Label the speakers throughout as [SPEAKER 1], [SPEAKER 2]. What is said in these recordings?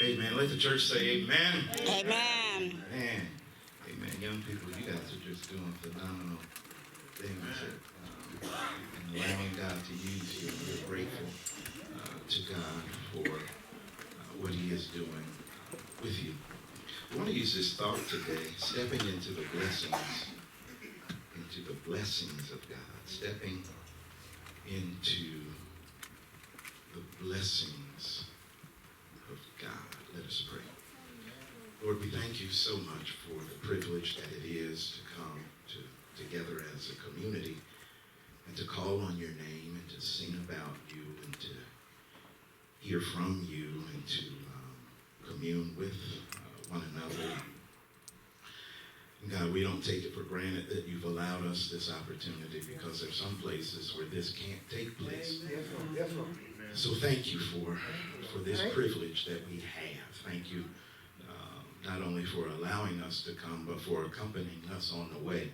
[SPEAKER 1] Amen. Let the church say amen.
[SPEAKER 2] Amen.
[SPEAKER 1] Amen. Amen. Young people, you guys are just doing phenomenal things and allowing God to use you. We're grateful to God for what he is doing with you. I want to use this thought today, stepping into the blessings of God, stepping into the blessings of God. Let us pray. Lord, we thank you so much for the privilege that it is to come together as a community and to call on your name and to sing about you and to hear from you and to commune with one another. And God, we don't take it for granted that you've allowed us this opportunity, because there's some places where this can't take place. So thank you for this privilege that we have. Thank you not only for allowing us to come, but for accompanying us on the way,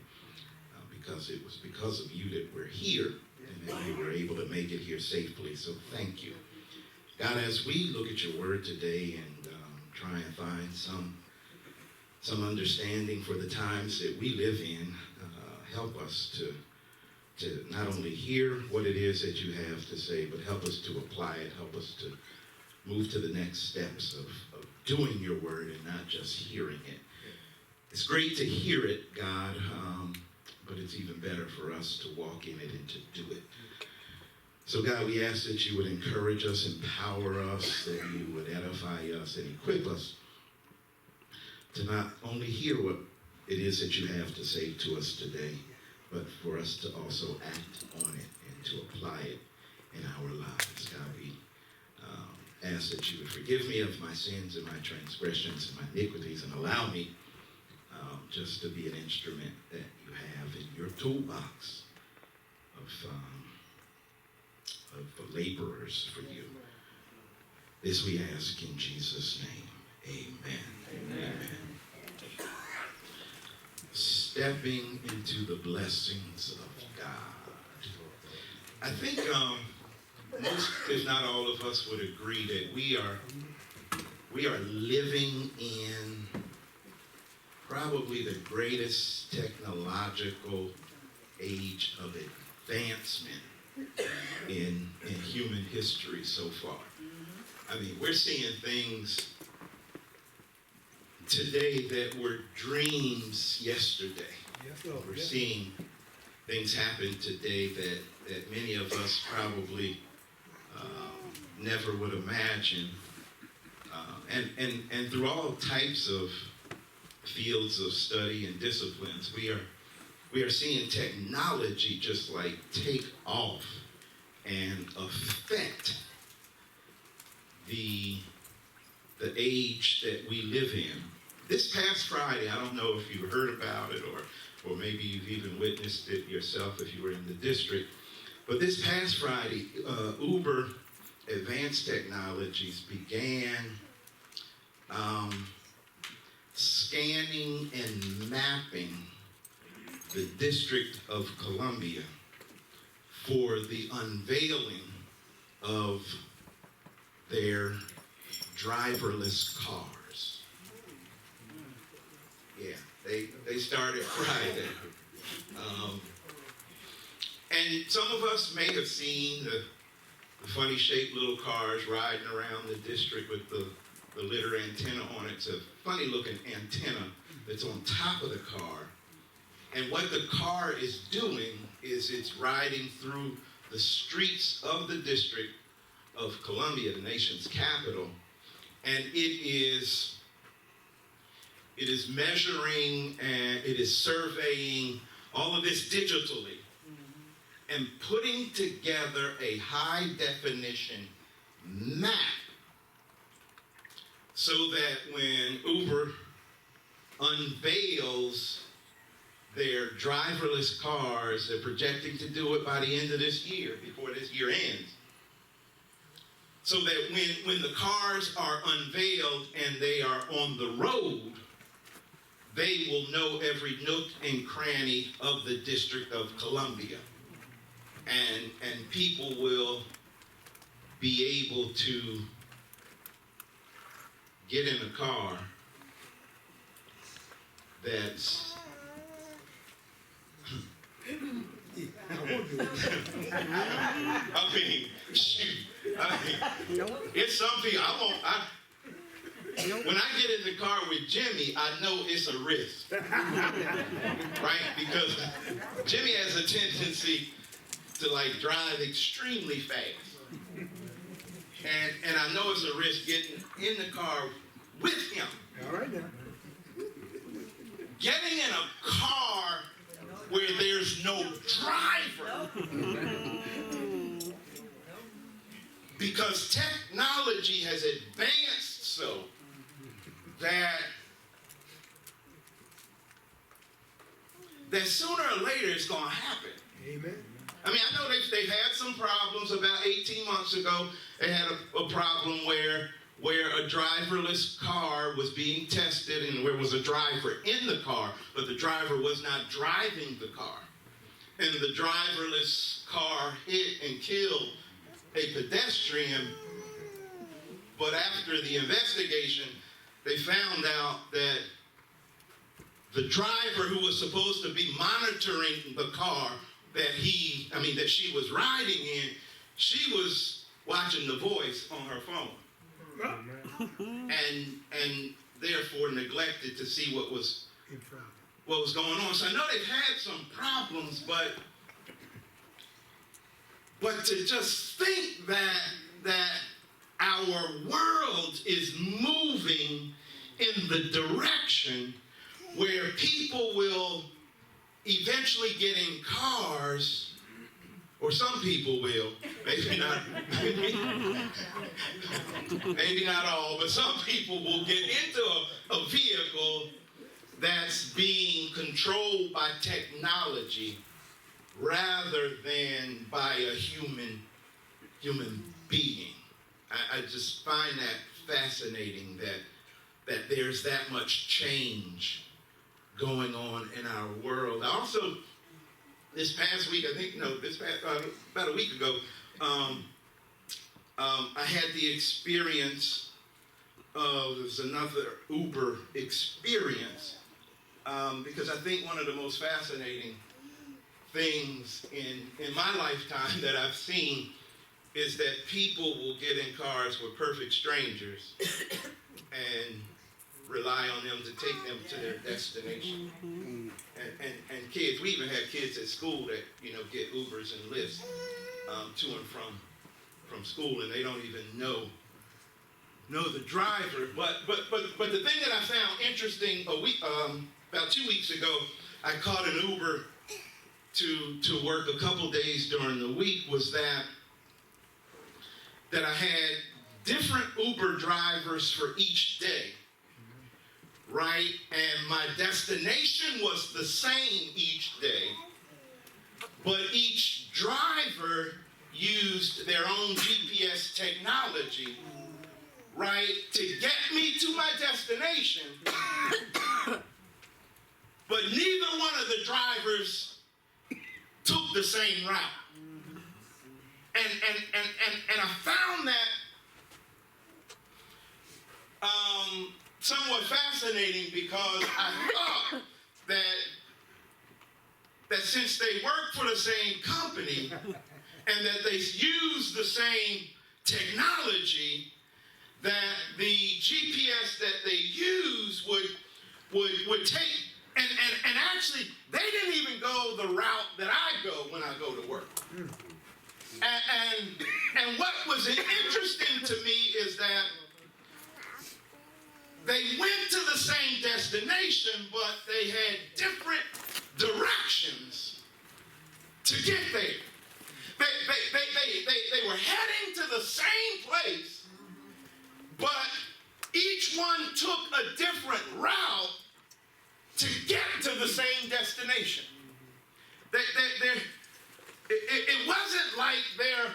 [SPEAKER 1] because it was because of you that we're here and that we were able to make it here safely. So thank you. God, as we look at your word today and try and find some understanding for the times that we live in, help us to not only hear what it is that you have to say, but help us to apply it. Help us to move to the next steps of doing your word and not just hearing it. It's great to hear it, God, but it's even better for us to walk in it and to do it. So God, we ask that you would encourage us, empower us, that you would edify us and equip us to not only hear what it is that you have to say to us today, but for us to also act on it and to apply it in our lives. God, we ask that you would forgive me of my sins and my transgressions and my iniquities, and allow me just to be an instrument that you have in your toolbox of laborers for you. This we ask in Jesus' name. Amen. Amen. Stepping into the blessings of God. I think most, if not all of us, would agree that we are living in probably the greatest technological age of advancement in human history so far. I mean, we're seeing things today that were dreams yesterday. We're seeing things happen today that many of us probably never would imagine. And through all types of fields of study and disciplines, we are seeing technology just like take off and affect the age that we live in. This past Friday, I don't know if you heard about it or maybe you've even witnessed it yourself if you were in the district, but this past Friday, Uber Advanced Technologies began scanning and mapping the District of Columbia for the unveiling of their driverless cars. Yeah, they started Friday. And some of us may have seen the funny shaped little cars riding around the district with the litter antenna on it. It's a funny looking antenna that's on top of the car. And what the car is doing is it's riding through the streets of the District of Columbia, the nation's capital, and it is measuring and it is surveying all of this digitally and putting together a high definition map so that when Uber unveils their driverless cars, they're projecting to do it by the end of this year, before this year ends. So that when the cars are unveiled and they are on the road, they will know every nook and cranny of the District of Columbia. And people will be able to get in a car that's I mean, shoot. It's some people, when I get in the car with Jimmy, I know it's a risk. Right? Because Jimmy has a tendency to like drive extremely fast. And I know it's a risk getting in the car with him.
[SPEAKER 2] All right now.
[SPEAKER 1] Getting in a car where there's no driver. Because technology has advanced so that sooner or later it's going to happen.
[SPEAKER 2] Amen.
[SPEAKER 1] I mean, I know they've had some problems. About 18 months ago, they had a problem where a driverless car was being tested and there was a driver in the car, but the driver was not driving the car. And the driverless car hit and killed a pedestrian, but after the investigation, they found out that the driver who was supposed to be monitoring the car that she was riding in, she was watching The Voice on her phone. And therefore neglected to see what was going on. So I know they've had some problems, but to just think that our world is moving in the direction where people will eventually get in cars, or some people will, maybe not all, but some people will get into a vehicle that's being controlled by technology rather than by a human being. I just find that fascinating that there's that much change going on in our world. Also, this past week, about a week ago, I had the experience of, there's another Uber experience, because I think one of the most fascinating things in my lifetime that I've seen is that people will get in cars with perfect strangers and rely on them to take them to their destination. And kids, we even had kids at school that, get Ubers and Lyfts to and from school, and they don't even know the driver. But the thing that I found interesting about 2 weeks ago, I caught an Uber to work a couple days during the week, was that I had different Uber drivers for each day. Right? And my destination was the same each day, but each driver used their own GPS technology, right, to get me to my destination, but neither one of the drivers took the same route. And I found that somewhat fascinating, because I thought that since they work for the same company and that they use the same technology, that the GPS that they use would take, and actually they didn't even go the route that I go when I go to work. And what was interesting to me is that they went to the same destination, but they had different directions to get there. They were heading to the same place, but each one took a different route to get to the same destination. It wasn't like there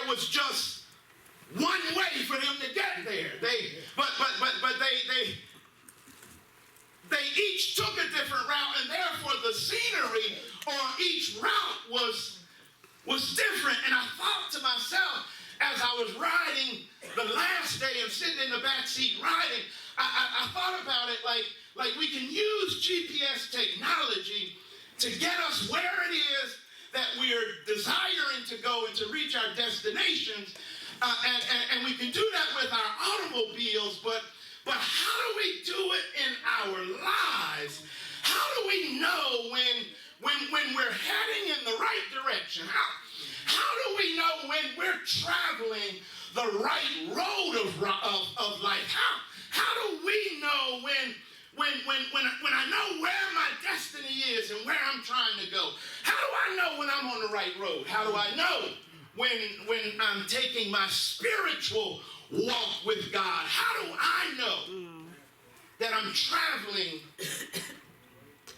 [SPEAKER 1] was just one way for them to get there. They each took a different route, and therefore the scenery on each route was different. And I thought to myself, as I was riding the last day and sitting in the back seat riding, I thought about it like we can use GPS technology to get us where it is that we're desiring to go and to reach our destinations. And we can do that with our automobiles, but how do we do it in our lives? How do we know when we're heading in the right direction? How do we know when we're traveling the right road of life? How do we know when I know where my destiny is and where I'm trying to go? How do I know when I'm on the right road? How do I know when I'm taking my spiritual walk with God? How do I know that I'm traveling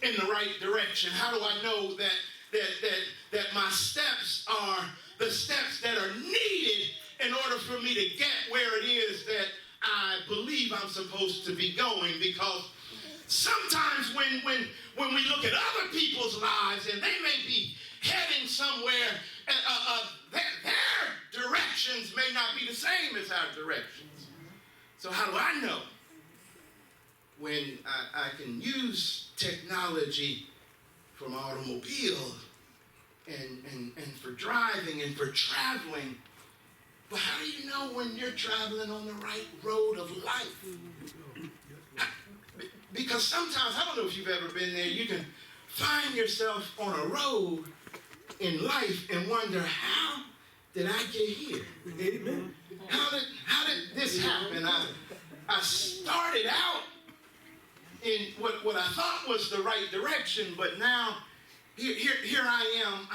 [SPEAKER 1] in the right direction? How do I know that my steps are the steps that are needed in order for me to get where it is that I believe I'm supposed to be going? Because sometimes when we look at other people's lives and they may be heading somewhere, their directions may not be the same as our directions. So how do I know when I can use technology from automobile and for driving and for traveling? But how do you know when you're traveling on the right road of life? Because sometimes, I don't know if you've ever been there, you can find yourself on a road in life and wonder, how did I get here? Amen. How did this happen? I started out in what I thought was the right direction, but now here I am.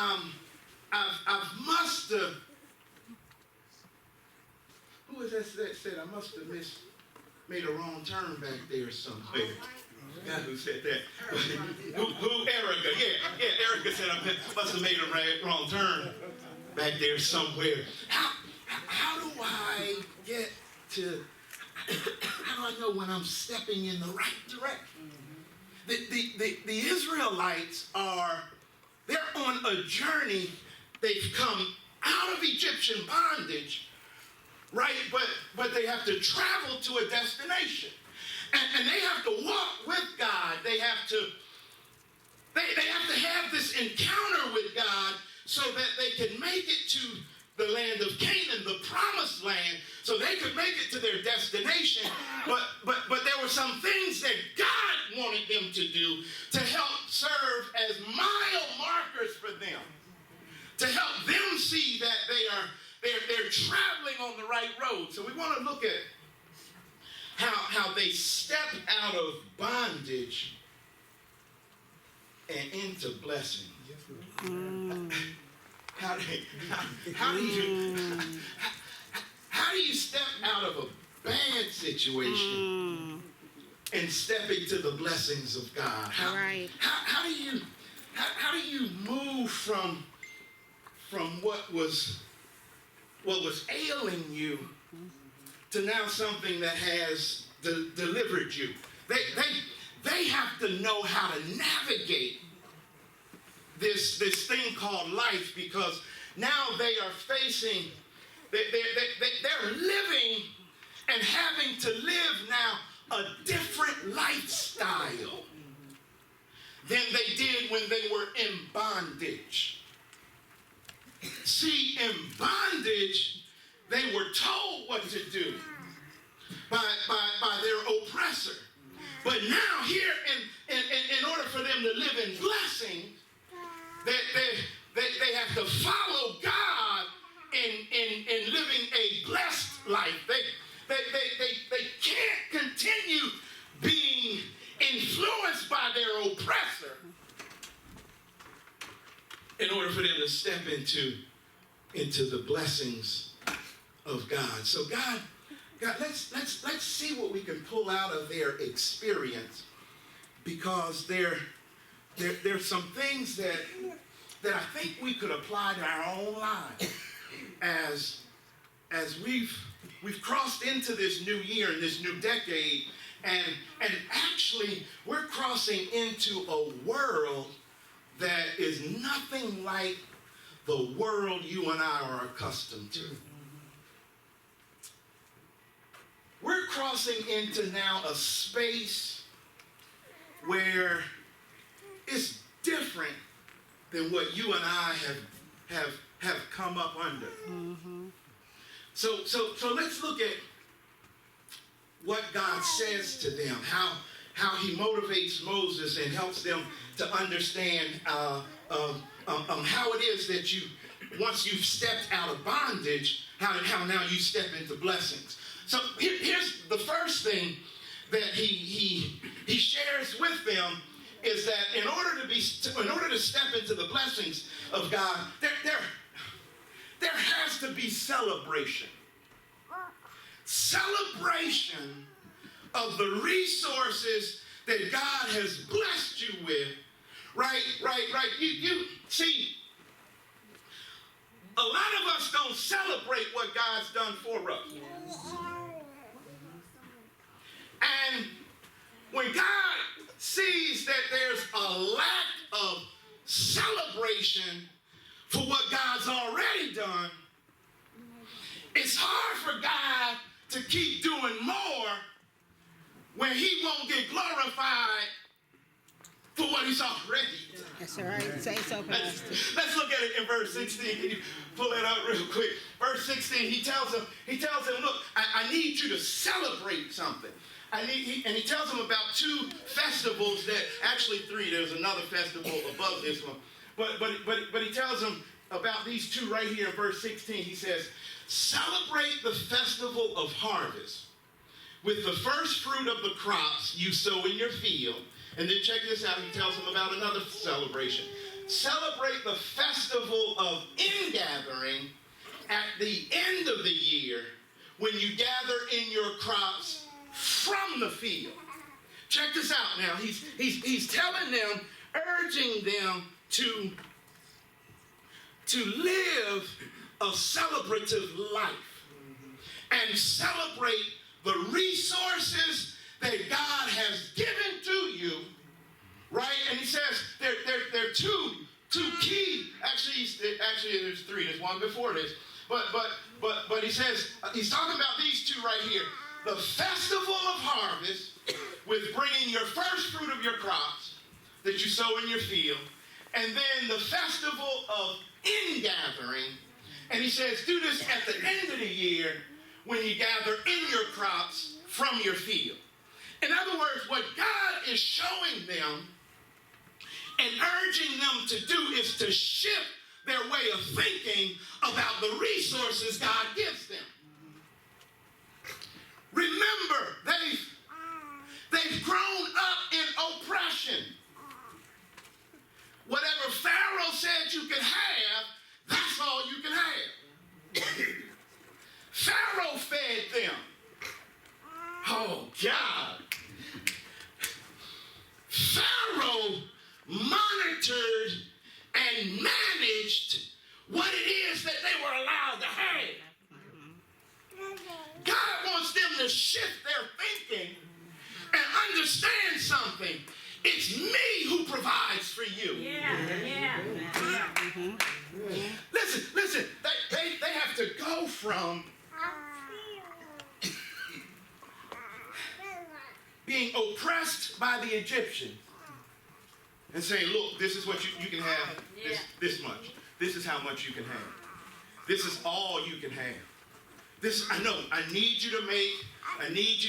[SPEAKER 1] I've must have. Who was that said I must have made a wrong turn back there somewhere? God, who said that? Who? Erica? Yeah. Erica said I must have made a wrong turn back there somewhere. How do I get to? How do I know when I'm stepping in the right direction? The Israelites they're on a journey. They've come out of Egyptian bondage, right? But they have to travel to a destination. And they have to walk with God. They have to have this encounter with God so that they can make it to the land of Canaan, the promised land, so they could make it to their destination. But there were some things that God wanted them to do to help serve as mile markers for them, to help them see that they're traveling on the right road. So we want to look at how they step out of bondage and into blessing. How do you step out of a bad situation and step into the blessings of God? How do you move from what was ailing you to now something that has delivered you? They have to know how to navigate this thing called life, because now they are facing, they're living and having to live now a different lifestyle than they did when they were in bondage. See, in bondage, they were told what to do by their oppressor. But now here, in order for them to live in blessing, they have to follow God in living a blessed life. They can't continue being influenced by their oppressor in order for them to step into the blessings of God. So God, let's see what we can pull out of their experience, because there's some things that I think we could apply to our own lives as we've crossed into this new year and this new decade, and actually we're crossing into a world that is nothing like the world you and I are accustomed to. crossing into now a space where it's different than what you and I have come up under. Mm-hmm. So let's look at what God says to them, how he motivates Moses and helps them to understand how it is that you, once you've stepped out of bondage, how now you step into blessings. So here's the first thing that he shares with them is that in order to step into the blessings of God, there has to be celebration. Celebration of the resources that God has blessed you with. Right. You see, a lot of us don't celebrate what God's done for us. And when God sees that there's a lack of celebration for what God's already done, it's hard for God to keep doing more when he won't get glorified for what he's already done.
[SPEAKER 2] That's all right. Say so, Pastor.
[SPEAKER 1] Let's look at it in verse 16. Can you pull that up real quick? Verse 16, he tells him, look, I need you to celebrate something. And he tells them about two festivals that, actually three, there's another festival above this one. But he tells them about these two right here in verse 16. He says, celebrate the festival of harvest with the first fruit of the crops you sow in your field. And then check this out, he tells them about another celebration. Celebrate the festival of ingathering at the end of the year when you gather in your crops from the field. Check this out now. He's telling them, urging them to live a celebrative life and celebrate the resources that God has given to you, right? And he says there are two key. Actually, there's three. There's one before this, but he says he's talking about these two right here. The festival of harvest, with bringing your first fruit of your crops that you sow in your field, and then the festival of ingathering. And he says, do this at the end of the year when you gather in your crops from your field. In other words, what God is showing them and urging them to do is to shift their way of thinking about the resources God gives them. Remember, they've grown up in oppression. Whatever Pharaoh said you could have, that's all you can have. Pharaoh fed them. Oh, God. Pharaoh monitored and managed what it is that they were allowed to have. God wants them to shift their thinking and understand something. It's me who provides for you. Yeah. Listen, they have to go from being oppressed by the Egyptians and saying, look, this is what you can have, this much. This is how much you can have. This is all you can have. I need you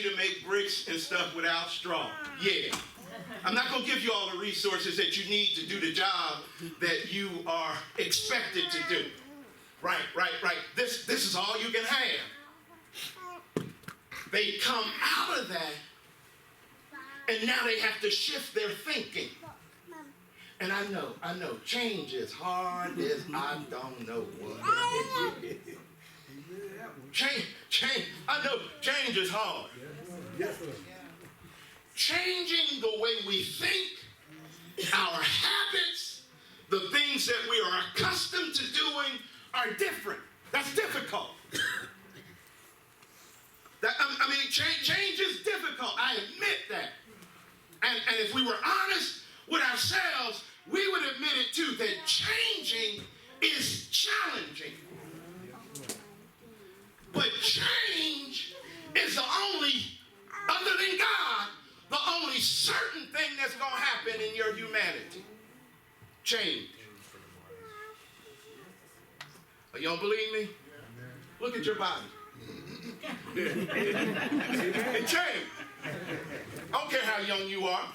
[SPEAKER 1] to make bricks and stuff without straw. Yeah. I'm not going to give you all the resources that you need to do the job that you are expected to do. Right. This is all you can have. They come out of that, and now they have to shift their thinking. And I know, change is hard as I don't know what. I know change is hard. Yes, sir. Changing the way we think, our habits, the things that we are accustomed to doing are different. That's difficult. Change is difficult. I admit that. And if we were honest with ourselves, we would admit it too, that changing is challenging. But change is the only other than God, the only certain thing that's going to happen in your humanity, change. You don't believe me? Look at your body. It changed. I don't care how young you are.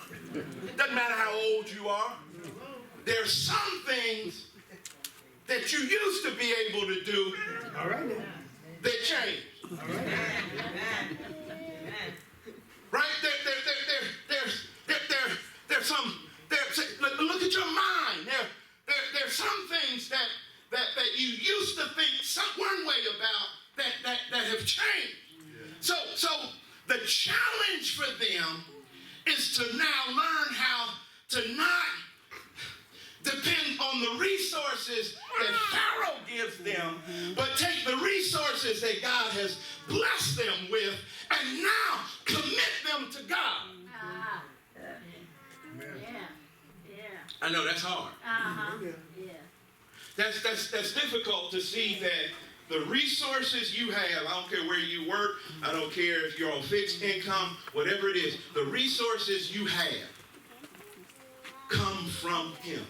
[SPEAKER 1] Doesn't matter how old you are. There's some things that you used to be able to do that changed. Right? There's some. Look at your mind. There's some things that you used to think one way about that have changed. So the challenge for them is to now learn how to not depend on the resources that Pharaoh gives them, but take the resources that God has blessed them with and now commit them to God. I know that's hard. That's difficult to see that the resources you have, I don't care where you work, I don't care if you're on fixed income, whatever it is, the resources you have come from him.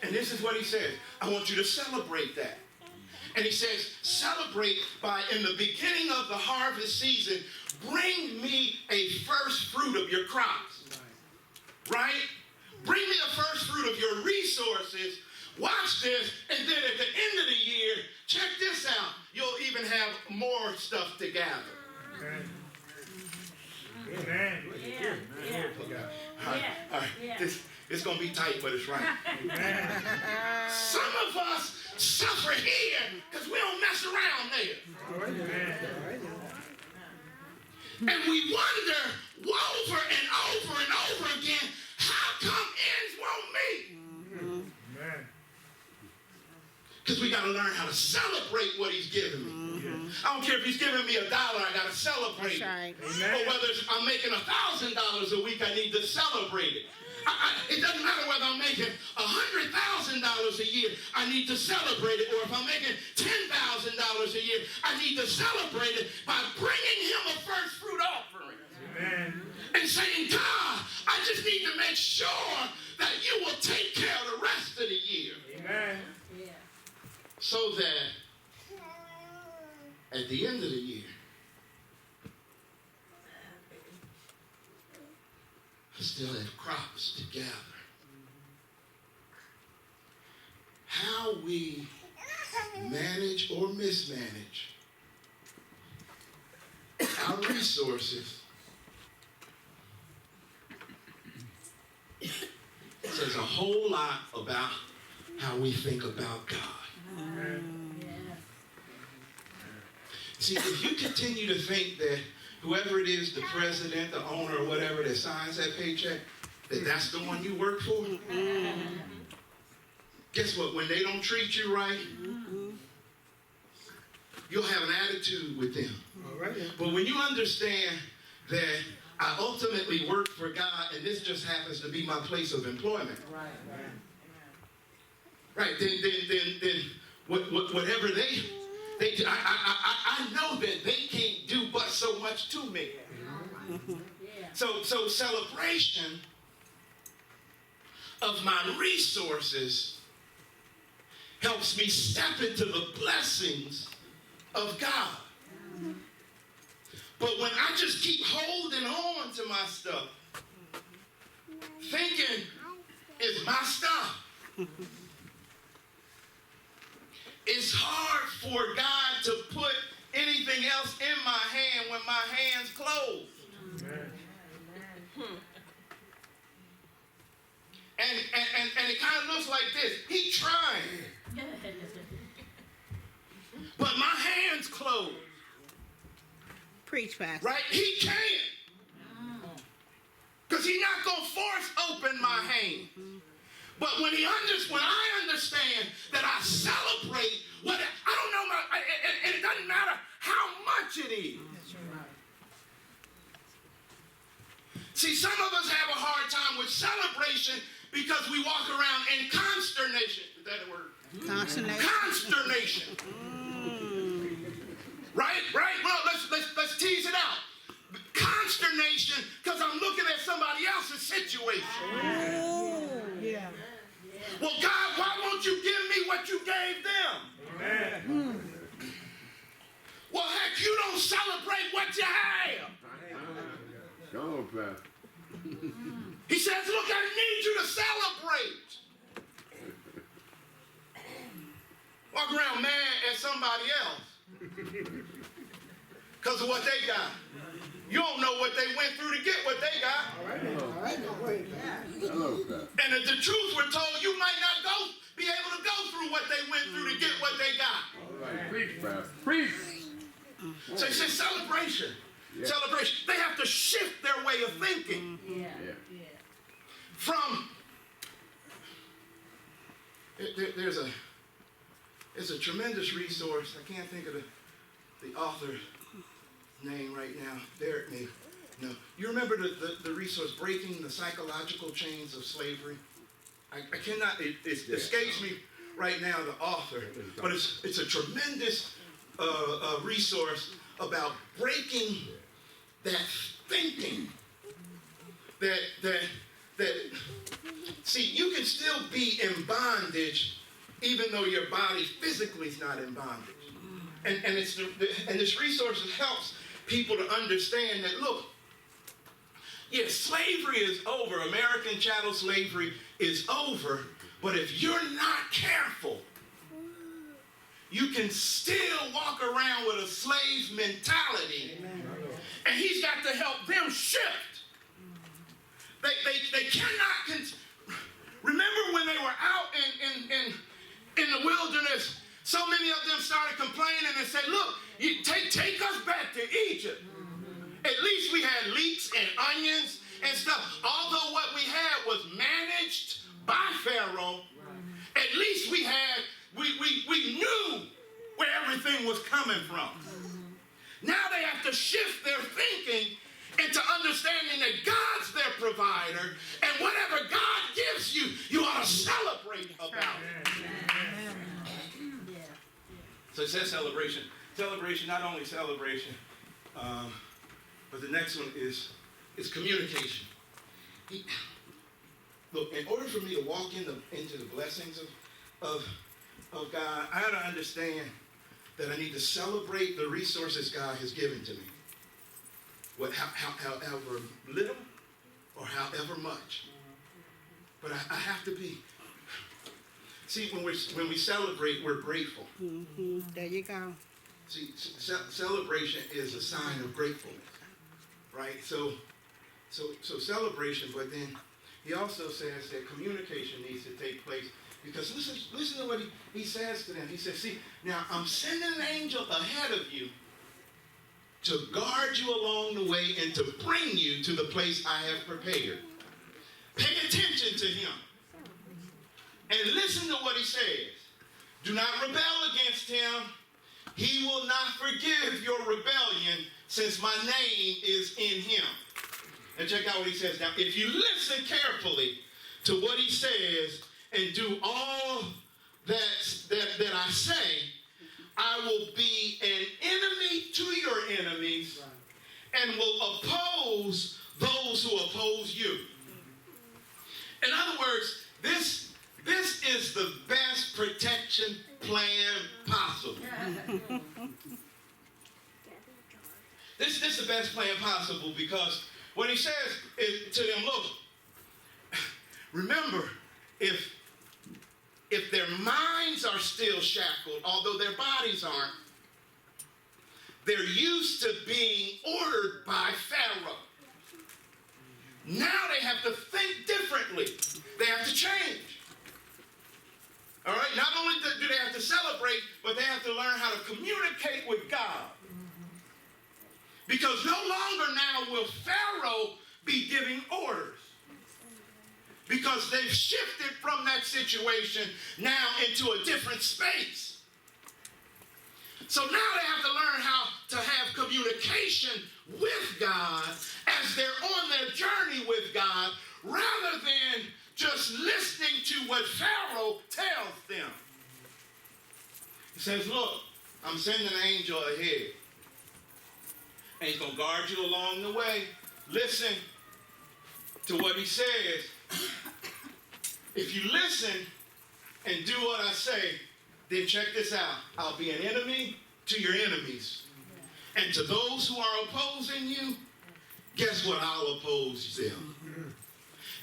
[SPEAKER 1] And this is what he says. I want you to celebrate that. And he says, celebrate by, in the beginning of the harvest season, bring me a first fruit of your crops. Right? Bring me a first fruit of your resources. Watch this. And then at the end of the year, check this out. You'll even have more stuff to gather. Amen. All right. It's going to be tight, but it's right. Some of us suffer here because we don't mess around there. And we wonder over and over and over again, how come ends won't meet? Because we got to learn how to celebrate what he's giving me. I don't care if he's giving me $1, I got to celebrate it. Right. Or whether I'm making $1,000 a week, I need to celebrate it. It doesn't matter whether I'm making $100,000 a year, I need to celebrate it. Or if I'm making $10,000 a year, I need to celebrate it by bringing him a first fruit offering. Amen. And saying, God, I just need to make sure that you will take care of the rest of the year. Amen. So that at the end of the year, I still have crops to gather. How we manage or mismanage our resources says a whole lot about how we think about God. See, if you continue to think that whoever it is, the president, the owner, or whatever that signs that paycheck, that's the one you work for, guess what? When they don't treat you right, you'll have an attitude with them. But when you understand that I ultimately work for God and this just happens to be my place of employment, right? Then whatever they do, I know that they can't do but so much to me. So celebration of my resources helps me step into the blessings of God. But when I just keep holding on to my stuff, thinking it's my stuff, it's hard for God to put anything else in my hand when my hand's closed. And it kind of looks like this. He's trying. But my hand's closed.
[SPEAKER 2] Preach, Pastor.
[SPEAKER 1] Right? He can't. Because he's not going to force open my hand. But when I understand that I celebrate what I don't know, and it doesn't matter how much it is. See, some of us have a hard time with celebration because we walk around in consternation. Is that a word? Consternation. Right? Well, let's tease it out. don't celebrate what you have.
[SPEAKER 3] Come on, Pastor.
[SPEAKER 1] He says, look, I need you to celebrate. Walk around mad at somebody else because of what they got. You don't know what they went through to get what they got.
[SPEAKER 3] Hello, Pastor.
[SPEAKER 1] And if the truth were told, you might not be able to go through what they went through to get what they got.
[SPEAKER 3] All right, preach, Pastor. Preach.
[SPEAKER 1] So he says celebration. Yeah. Celebration. They have to shift their way of thinking. From there's a tremendous resource. I can't think of the author's name right now. Derek may know. You remember the resource, Breaking the Psychological Chains of Slavery? I cannot, it escapes me right now, the author, but it's a tremendous resource about breaking that thinking that see, you can still be in bondage even though your body physically is not in bondage. And this resource helps people to understand that, look, yes, slavery is over. American chattel slavery is over. But if you're not careful, you can still walk around with a slave mentality. And he's got to help them shift. They cannot remember when they were out in the wilderness, so many of them started complaining and said, look, you take us back to Egypt. At least we had leeks and onions and stuff. Although what we had was managed by Pharaoh, at least we knew where everything was coming from. Now they have to shift their thinking into understanding that God's their provider, and whatever God gives you, you ought to celebrate about it. So it says celebration. Celebration, not only celebration, but the next one is communication. Look, in order for me to walk into the blessings of God, I got to understand that I need to celebrate the resources God has given to me. However little or however much. But I have to be. See, when we celebrate, we're grateful.
[SPEAKER 2] Mm-hmm. There you go.
[SPEAKER 1] See, celebration is a sign of gratefulness, right? So celebration, but then he also says that communication needs to take place. Because listen to what he says to them. He says, see, now I'm sending an angel ahead of you to guard you along the way and to bring you to the place I have prepared. Pay attention to him. And listen to what he says. Do not rebel against him. He will not forgive your rebellion since my name is in him. And check out what he says. Now, if you listen carefully to what he says and do all that I say, I will be an enemy to your enemies and will oppose those who oppose you. In other words, this is the best protection plan possible. This is the best plan possible because what he says to them, look, remember, if their minds are still shackled, although their bodies aren't, they're used to being ordered by Pharaoh. Now they have to think differently. They have to change. All right? Not only do they have to celebrate, but they have to learn how to communicate with God. Because no longer now will Pharaoh be giving orders. Because they've shifted from that situation now into a different space. So now they have to learn how to have communication with God as they're on their journey with God, rather than just listening to what Pharaoh tells them. He says, look, I'm sending an angel ahead. And he's going to guard you along the way. Listen to what he says. If you listen and do what I say, then check this out. I'll be an enemy to your enemies. And to those who are opposing you, guess what? I'll oppose them.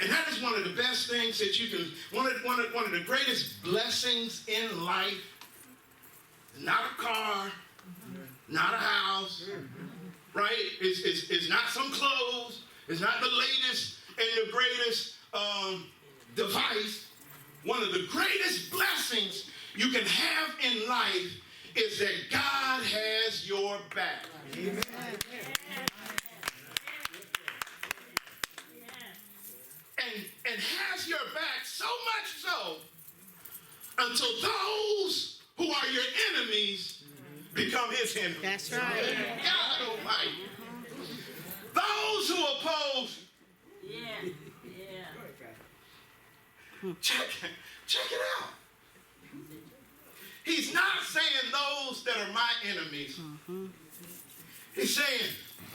[SPEAKER 1] And that is one of the best things that you can, one of the greatest blessings in life. Not a car, not a house, right? It's not some clothes. It's not the latest and the greatest device. One of the greatest blessings you can have in life is that God has your back. Amen. And has your back so much so until those who are your enemies become his enemies.
[SPEAKER 2] That's right.
[SPEAKER 1] God Almighty. Those who oppose. Check it out. He's not saying those that are my enemies. He's saying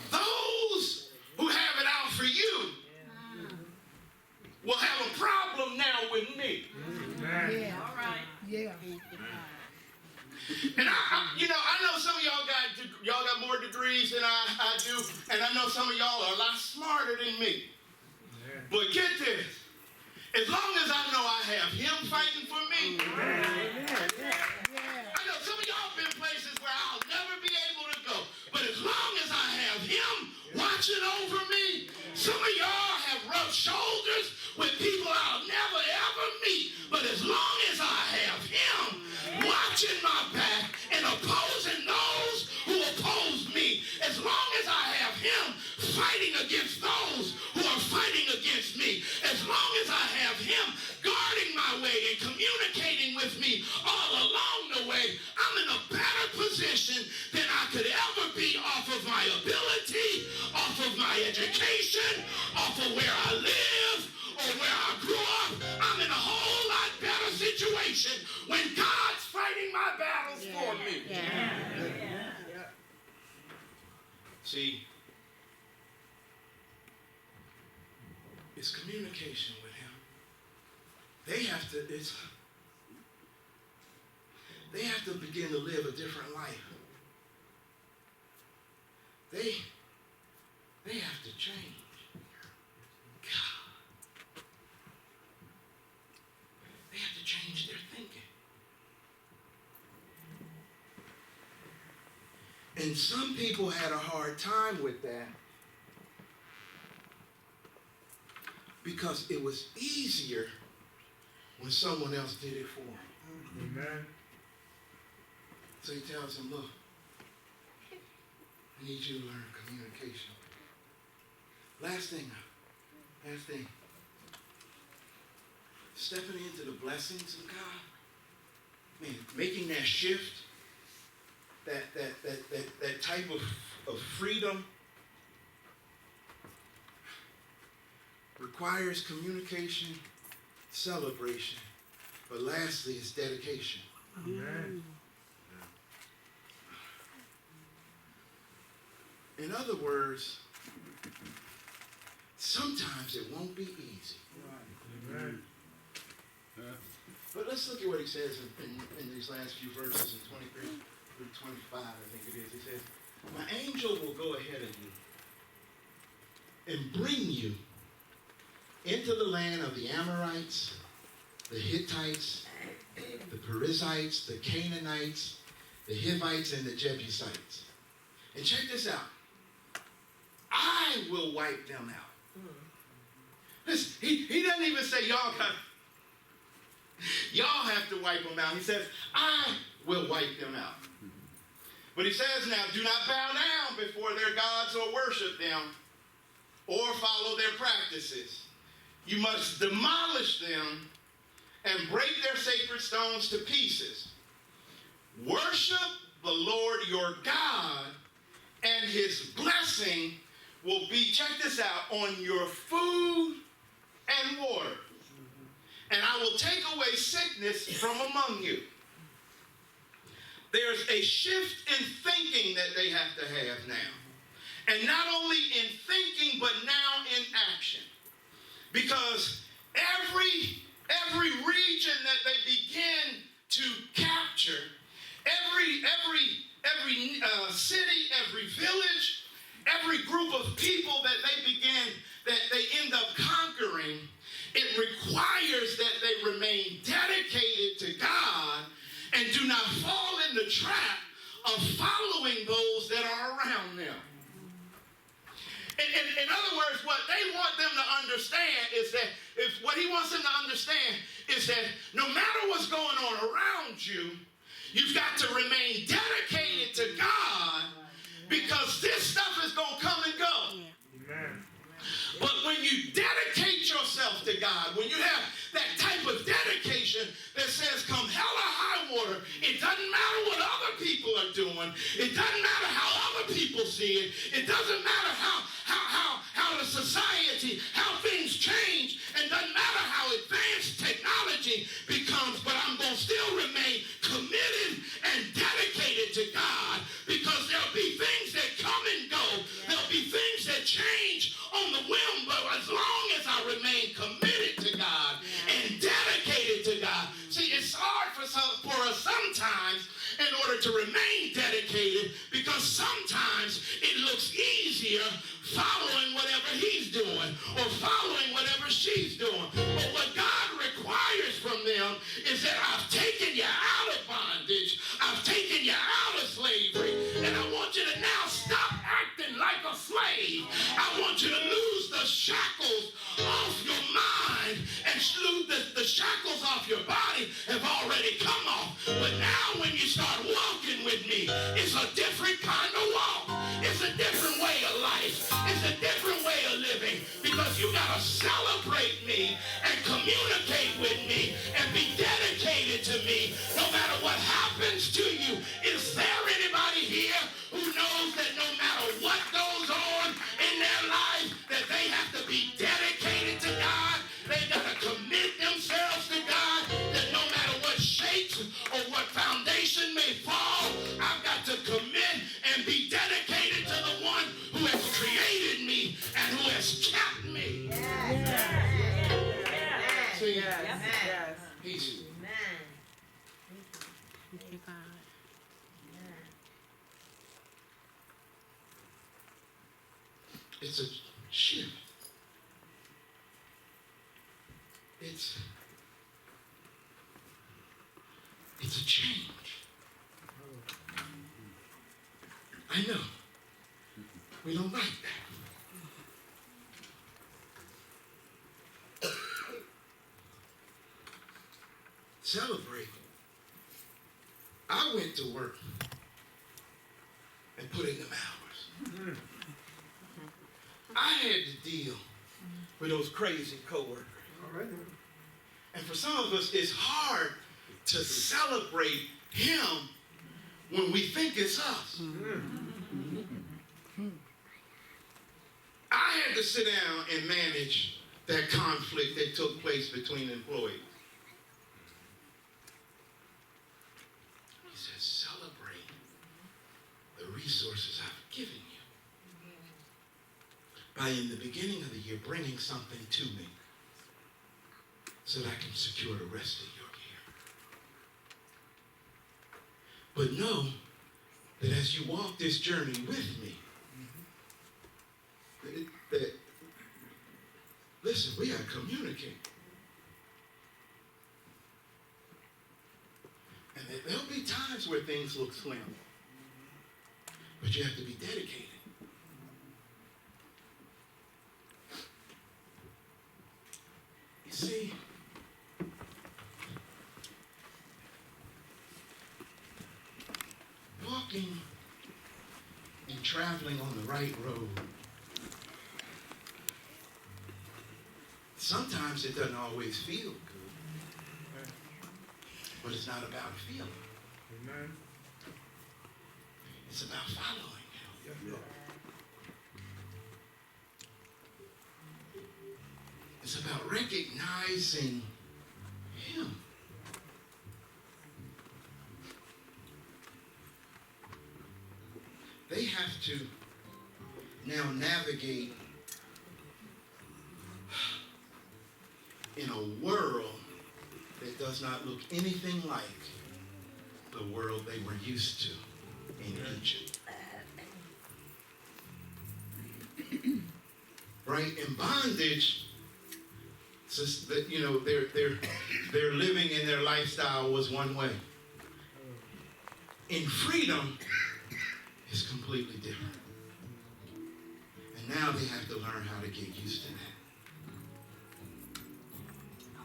[SPEAKER 1] those who have it out for you will have a problem now with me.
[SPEAKER 2] Yeah. All right. Yeah.
[SPEAKER 1] And I know some of y'all got more degrees than I do, and I know some of y'all are a lot smarter than me. But get this. As long as I know I have him fighting for me, I know some of y'all been places where I'll never be able to go. But as long as I have him watching over me, some of y'all have rubbed shoulders with people I'll never ever meet. But as long as I have him watching my back and opposing those who oppose me, as long as I have him fighting against those who are fighting against me, as long as I have him guarding my way and communicating with me all along the way, I'm in a better position than I could ever be off of my ability, off of my education, off of where I live or where I grew up. I'm in a whole lot better situation when God's fighting my battles for me. See, it's communication with him. They have to begin to live a different life. They have to change. God. They have to change their thinking. And some people had a hard time with that because it was easier when someone else did it for them.
[SPEAKER 3] Amen.
[SPEAKER 1] So he tells them, look, I need you to learn communication. Last thing. Stepping into the blessings of God. Man, making that shift, that type of freedom requires communication, celebration, but lastly, it's dedication.
[SPEAKER 3] Amen.
[SPEAKER 1] In other words, sometimes it won't be easy.
[SPEAKER 3] Amen.
[SPEAKER 1] But let's look at what he says in these last few verses in 23 through 25, I think it is. He says, my angel will go ahead of you and bring you into the land of the Amorites, the Hittites, the Perizzites, the Canaanites, the Hivites, and the Jebusites. And check this out. I will wipe them out. Listen, he doesn't even say y'all have to wipe them out. He says, I will wipe them out. But he says now, do not bow down before their gods or worship them or follow their practices. You must demolish them and break their sacred stones to pieces. Worship the Lord your God, and his blessing will be, check this out, on your food and water. And I will take away sickness from among you. There's a shift in thinking that they have to have now. And not only in thinking, but now in action. Because every region that they begin to capture, every every city, every village, every group of people that they end up conquering, it requires that they remain dedicated to God and do not fall in the trap of following those that are around them. In other words, what they want them to understand is that what he wants them to understand is that no matter what's going on around you, you've got to remain dedicated to God, because this stuff is going to come and go.
[SPEAKER 3] Amen.
[SPEAKER 1] But when you dedicate yourself to God, when you have that type of dedication that says, come hell or high water, it doesn't matter what other people are doing. It doesn't matter how other people see it. It doesn't matter how the society, how things change. And doesn't matter how advanced technology becomes, but I'm going to still remain committed and dedicated to God, because there'll be things that come and go. There'll be things that change on the whim, but as long as I remain committed to God and dedicated to God. See, it's hard for us sometimes in order to remain dedicated, because sometimes it looks easier following whatever he's doing or following whatever she's doing. But what God requires from them is that I've taken you out of bondage. I've taken you out of slavery. And I want you to now stop acting like a slave. I want you to lose the shackles off your mind, and the shackles off your body have already come off. But now when you start walking with me, it's a different kind of walk. It's a different way of life. It's a different way of living, because you got to celebrate me and communicate with me and be dedicated to me no matter what happens to you. Is there anybody here who knows that no matter what goes on in their life, that they have to be dedicated to God? They got to commit themselves to God, that no matter what shakes or what foundation may fall, I've got to commit and be dedicated to the one who has created me and who has kept me. See, he's it's a shift. It's a change. I know. We don't like that. Celebrate. I went to work and put in them hours. I had to deal with those crazy coworkers.
[SPEAKER 3] All right.
[SPEAKER 1] And for some of us, it's hard to celebrate him when we think it's us. I had to sit down and manage that conflict that took place between employees. He says, celebrate the resources I've given you by, in the beginning of the year, bringing something to me so that I can secure the rest of your year. But know that as you walk this journey with me, that listen, we gotta communicate. And that there'll be times where things look slim, but you have to be dedicated. You see, walking and traveling on the right road, sometimes it doesn't always feel good, but it's not about feeling.
[SPEAKER 3] Amen.
[SPEAKER 1] It's about following him.
[SPEAKER 3] Yes, Lord.
[SPEAKER 1] It's about recognizing him. They have to now navigate in a world that does not look anything like the world they were used to. in Egypt. Right? In bondage, just that, you know, their living and their lifestyle was one way. In freedom, it's completely different. And now they have to learn how to get used to that.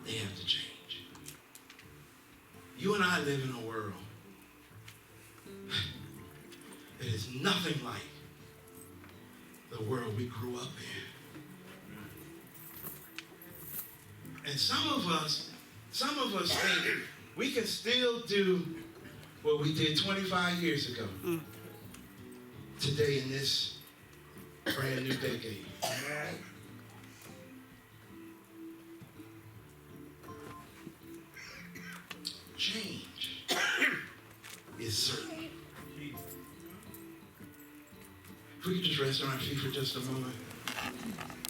[SPEAKER 1] They have to change. You and I live in a world that is nothing like the world we grew up in. And some of us think we can still do what we did 25 years ago, today in this brand new decade. Change is certain. If we could just rest on our feet for just a moment.